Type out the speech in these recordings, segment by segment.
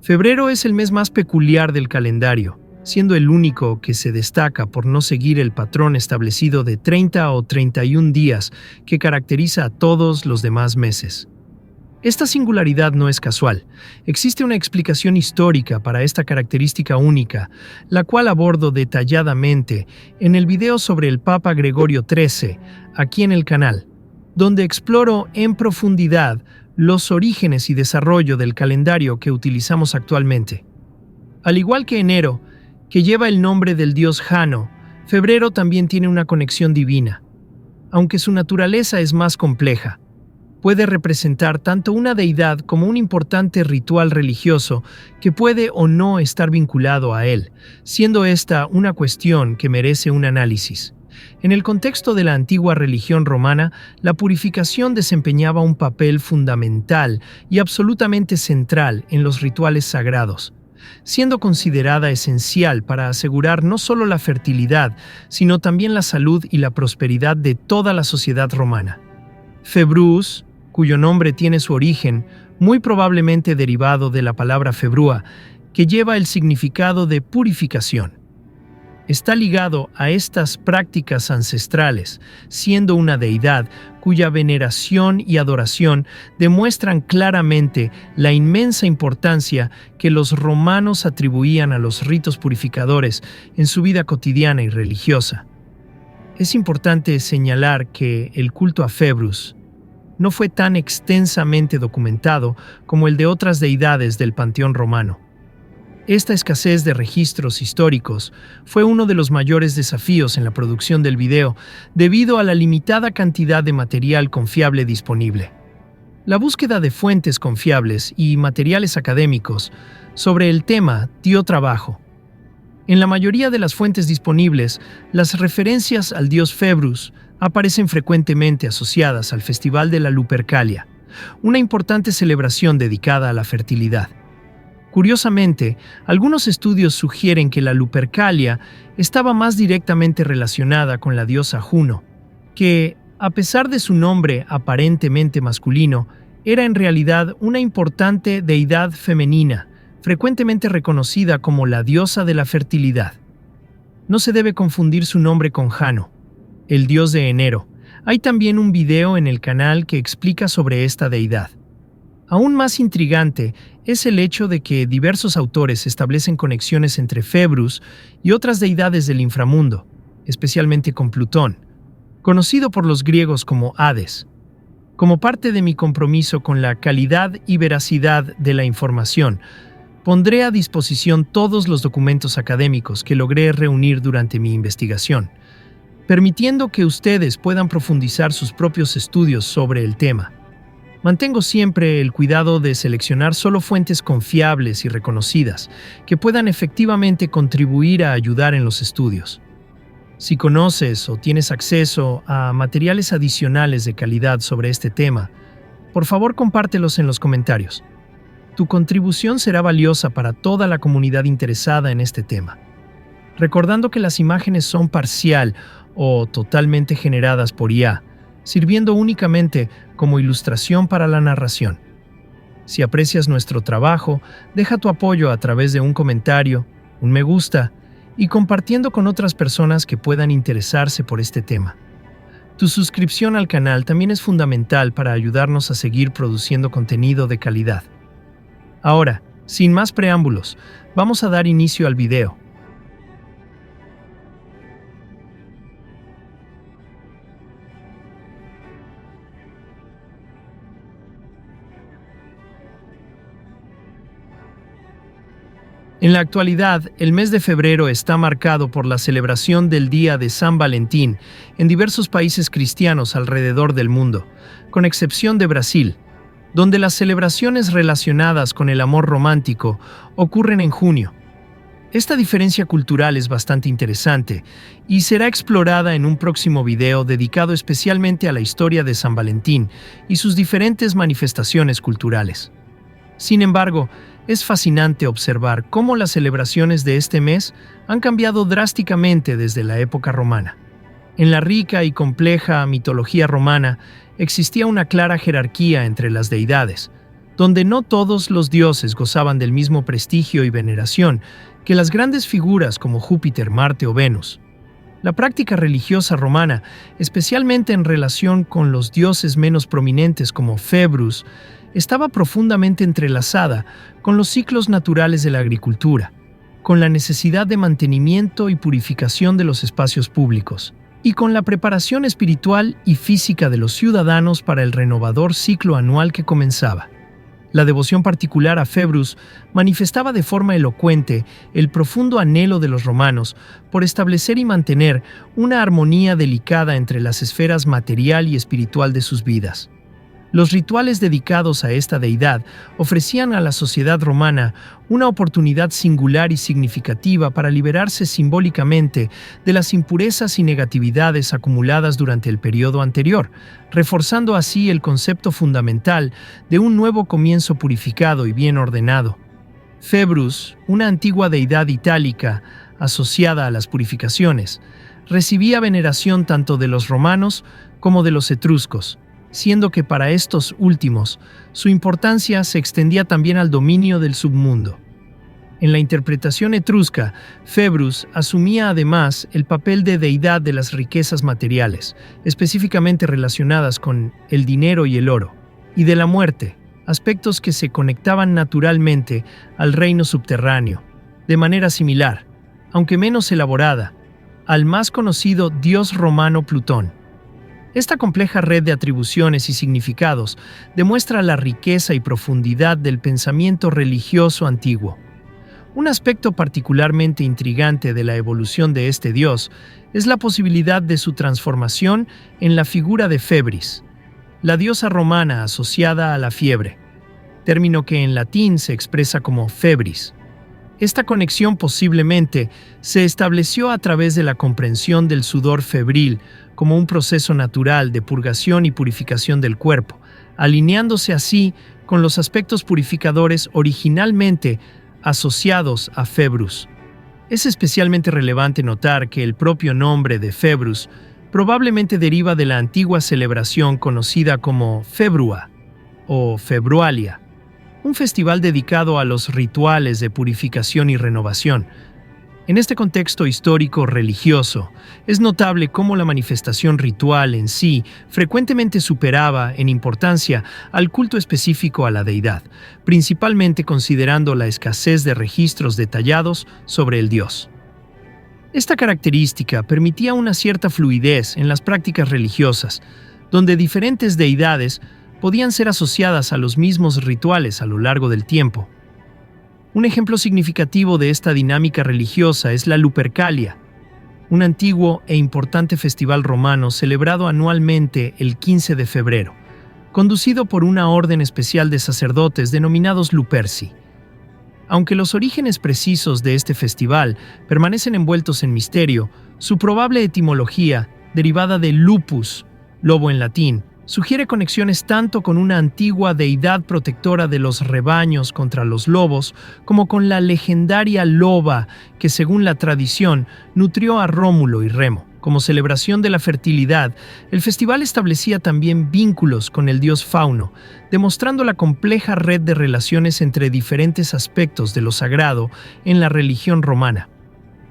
Febrero es el mes más peculiar del calendario, siendo el único que se destaca por no seguir el patrón establecido de 30 o 31 días que caracteriza a todos los demás meses. Esta singularidad no es casual. Existe una explicación histórica para esta característica única, la cual abordo detalladamente en el video sobre el Papa Gregorio XIII, aquí en el canal, donde exploro en profundidad los orígenes y desarrollo del calendario que utilizamos actualmente. Al igual que enero, que lleva el nombre del dios Jano, febrero también tiene una conexión divina. Aunque su naturaleza es más compleja, puede representar tanto una deidad como un importante ritual religioso que puede o no estar vinculado a él, siendo esta una cuestión que merece un análisis. En el contexto de la antigua religión romana, la purificación desempeñaba un papel fundamental y absolutamente central en los rituales sagrados, siendo considerada esencial para asegurar no solo la fertilidad, sino también la salud y la prosperidad de toda la sociedad romana. Februs, cuyo nombre tiene su origen, muy probablemente derivado de la palabra februa, que lleva el significado de purificación. Está ligado a estas prácticas ancestrales, siendo una deidad cuya veneración y adoración demuestran claramente la inmensa importancia que los romanos atribuían a los ritos purificadores en su vida cotidiana y religiosa. Es importante señalar que el culto a Februs no fue tan extensamente documentado como el de otras deidades del panteón romano. Esta escasez de registros históricos fue uno de los mayores desafíos en la producción del video debido a la limitada cantidad de material confiable disponible. La búsqueda de fuentes confiables y materiales académicos sobre el tema dio trabajo. En la mayoría de las fuentes disponibles, las referencias al dios Februs aparecen frecuentemente asociadas al Festival de la Lupercalia, una importante celebración dedicada a la fertilidad. Curiosamente, algunos estudios sugieren que la Lupercalia estaba más directamente relacionada con la diosa Juno, que, a pesar de su nombre aparentemente masculino, era en realidad una importante deidad femenina, frecuentemente reconocida como la diosa de la fertilidad. No se debe confundir su nombre con Jano, el dios de enero. Hay también un video en el canal que explica sobre esta deidad. Aún más intrigante es el hecho de que diversos autores establecen conexiones entre Februs y otras deidades del inframundo, especialmente con Plutón, conocido por los griegos como Hades. Como parte de mi compromiso con la calidad y veracidad de la información, pondré a disposición todos los documentos académicos que logré reunir durante mi investigación, permitiendo que ustedes puedan profundizar sus propios estudios sobre el tema. Mantengo siempre el cuidado de seleccionar solo fuentes confiables y reconocidas que puedan efectivamente contribuir a ayudar en los estudios. Si conoces o tienes acceso a materiales adicionales de calidad sobre este tema, por favor compártelos en los comentarios. Tu contribución será valiosa para toda la comunidad interesada en este tema. Recordando que las imágenes son parcial o totalmente generadas por IA, sirviendo únicamente como ilustración para la narración. Si aprecias nuestro trabajo, deja tu apoyo a través de un comentario, un me gusta y compartiendo con otras personas que puedan interesarse por este tema. Tu suscripción al canal también es fundamental para ayudarnos a seguir produciendo contenido de calidad. Ahora, sin más preámbulos, vamos a dar inicio al video. En la actualidad, el mes de febrero está marcado por la celebración del Día de San Valentín en diversos países cristianos alrededor del mundo, con excepción de Brasil, donde las celebraciones relacionadas con el amor romántico ocurren en junio. Esta diferencia cultural es bastante interesante y será explorada en un próximo video dedicado especialmente a la historia de San Valentín y sus diferentes manifestaciones culturales. Sin embargo, es fascinante observar cómo las celebraciones de este mes han cambiado drásticamente desde la época romana. En la rica y compleja mitología romana existía una clara jerarquía entre las deidades, donde no todos los dioses gozaban del mismo prestigio y veneración que las grandes figuras como Júpiter, Marte o Venus. La práctica religiosa romana, especialmente en relación con los dioses menos prominentes como Februs, estaba profundamente entrelazada con los ciclos naturales de la agricultura, con la necesidad de mantenimiento y purificación de los espacios públicos, y con la preparación espiritual y física de los ciudadanos para el renovador ciclo anual que comenzaba. La devoción particular a Februs manifestaba de forma elocuente el profundo anhelo de los romanos por establecer y mantener una armonía delicada entre las esferas material y espiritual de sus vidas. Los rituales dedicados a esta deidad ofrecían a la sociedad romana una oportunidad singular y significativa para liberarse simbólicamente de las impurezas y negatividades acumuladas durante el periodo anterior, reforzando así el concepto fundamental de un nuevo comienzo purificado y bien ordenado. Februs, una antigua deidad itálica asociada a las purificaciones, recibía veneración tanto de los romanos como de los etruscos, siendo que para estos últimos su importancia se extendía también al dominio del submundo. En la interpretación etrusca, Februs asumía además el papel de deidad de las riquezas materiales, específicamente relacionadas con el dinero y el oro, y de la muerte, aspectos que se conectaban naturalmente al reino subterráneo, de manera similar, aunque menos elaborada, al más conocido dios romano Plutón. Esta compleja red de atribuciones y significados demuestra la riqueza y profundidad del pensamiento religioso antiguo. Un aspecto particularmente intrigante de la evolución de este dios es la posibilidad de su transformación en la figura de Febris, la diosa romana asociada a la fiebre, término que en latín se expresa como febris. Esta conexión posiblemente se estableció a través de la comprensión del sudor febril como un proceso natural de purgación y purificación del cuerpo, alineándose así con los aspectos purificadores originalmente asociados a Februs. Es especialmente relevante notar que el propio nombre de Februs probablemente deriva de la antigua celebración conocida como Februa o Februalia, un festival dedicado a los rituales de purificación y renovación. En este contexto histórico religioso, es notable cómo la manifestación ritual en sí frecuentemente superaba en importancia al culto específico a la deidad, principalmente considerando la escasez de registros detallados sobre el dios. Esta característica permitía una cierta fluidez en las prácticas religiosas, donde diferentes deidades podían ser asociadas a los mismos rituales a lo largo del tiempo. Un ejemplo significativo de esta dinámica religiosa es la Lupercalia, un antiguo e importante festival romano celebrado anualmente el 15 de febrero, conducido por una orden especial de sacerdotes denominados Luperci. Aunque los orígenes precisos de este festival permanecen envueltos en misterio, su probable etimología, derivada de lupus, lobo en latín, sugiere conexiones tanto con una antigua deidad protectora de los rebaños contra los lobos, como con la legendaria loba que, según la tradición, nutrió a Rómulo y Remo. Como celebración de la fertilidad, el festival establecía también vínculos con el dios Fauno, demostrando la compleja red de relaciones entre diferentes aspectos de lo sagrado en la religión romana.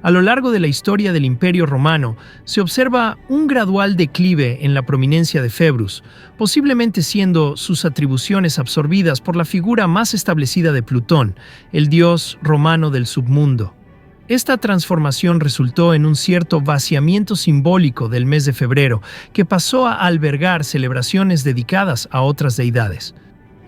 A lo largo de la historia del Imperio Romano, se observa un gradual declive en la prominencia de Februs, posiblemente siendo sus atribuciones absorbidas por la figura más establecida de Plutón, el dios romano del submundo. Esta transformación resultó en un cierto vaciamiento simbólico del mes de febrero, que pasó a albergar celebraciones dedicadas a otras deidades.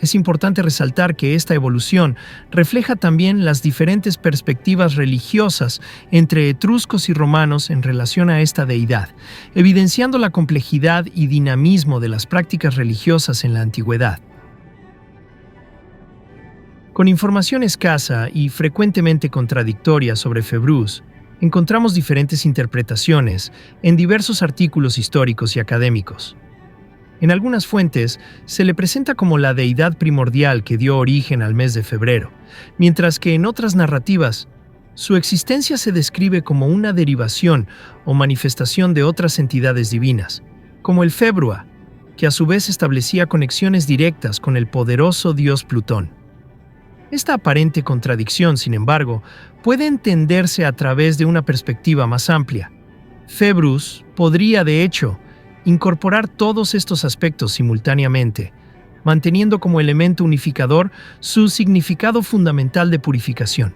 Es importante resaltar que esta evolución refleja también las diferentes perspectivas religiosas entre etruscos y romanos en relación a esta deidad, evidenciando la complejidad y dinamismo de las prácticas religiosas en la antigüedad. Con información escasa y frecuentemente contradictoria sobre Februs, encontramos diferentes interpretaciones en diversos artículos históricos y académicos. En algunas fuentes se le presenta como la deidad primordial que dio origen al mes de febrero, mientras que en otras narrativas su existencia se describe como una derivación o manifestación de otras entidades divinas, como el Februa, que a su vez establecía conexiones directas con el poderoso dios Plutón. Esta aparente contradicción, sin embargo, puede entenderse a través de una perspectiva más amplia. Phoebus podría, de hecho, incorporar todos estos aspectos simultáneamente, manteniendo como elemento unificador su significado fundamental de purificación.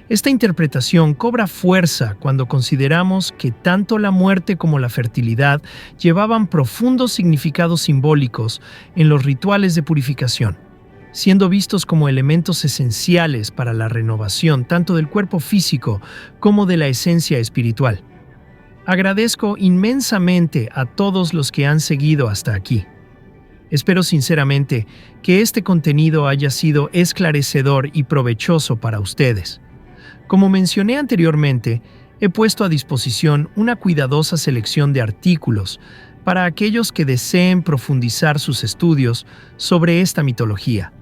Esta interpretación cobra fuerza cuando consideramos que tanto la muerte como la fertilidad llevaban profundos significados simbólicos en los rituales de purificación, siendo vistos como elementos esenciales para la renovación tanto del cuerpo físico como de la esencia espiritual. Agradezco inmensamente a todos los que han seguido hasta aquí. Espero sinceramente que este contenido haya sido esclarecedor y provechoso para ustedes. Como mencioné anteriormente, he puesto a disposición una cuidadosa selección de artículos para aquellos que deseen profundizar sus estudios sobre esta mitología.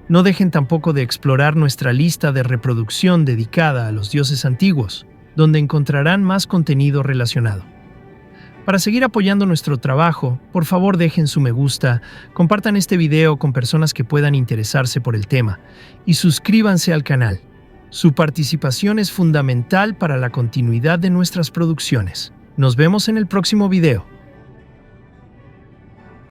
No dejen tampoco de explorar nuestra lista de reproducción dedicada a los dioses antiguos, donde encontrarán más contenido relacionado. Para seguir apoyando nuestro trabajo, por favor dejen su me gusta, compartan este video con personas que puedan interesarse por el tema y suscríbanse al canal. Su participación es fundamental para la continuidad de nuestras producciones. Nos vemos en el próximo video.